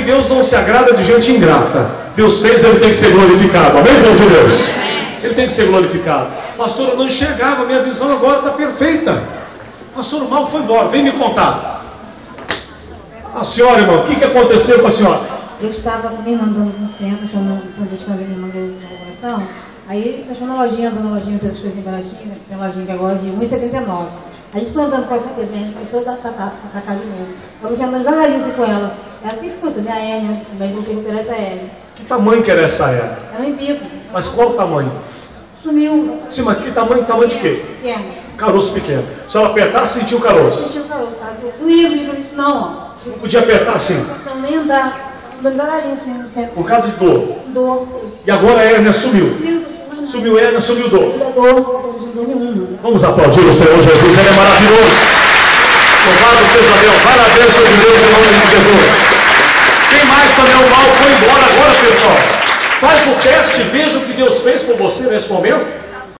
Deus não se agrada de gente ingrata. Deus fez, ele tem que ser glorificado. Amém, povo de Deus? Ele tem que ser glorificado. Pastor, eu não enxergava, minha visão agora está perfeita. Pastor, o mal foi embora, vem me contar. A senhora, irmão, o que aconteceu com a senhora? Eu estava com minha irmã há alguns tempos, quando eu tinha minha irmã de oração. Aí, fechando a lojinha, dando lojinha, pessoas que eu vim da lojinha, tem lojinha que agora é de R$1,79. A gente foi andando com essa coisa, a gente começou a atacar de novo. Eu comecei andando devagarinho assim com ela. Ela tem força, minha hérnia, mas vou recuperar essa hérnia. Que tamanho que era essa hérnia? Era um embigo. Mas qual o tamanho? Sumiu. Sim, mas que tamanho de quê? Pequeno. Caroço pequeno. Se ela apertasse, sentiu o caroço? Sentiu o caroço, tá? Doía, não isso não, ó. Não podia apertar assim? Não, nem andar. Andando devagarinho assim, no tempo. Por causa de dor? Dor. E agora a hérnia sumiu? Sumiu a hérnia, sumiu dor. Vamos aplaudir o Senhor Jesus, ele é maravilhoso. Louvado seja Deus, vai na bênção de Deus em nome de Jesus. Quem mais também o mal foi embora agora, pessoal? Faz o teste, veja o que Deus fez com você nesse momento.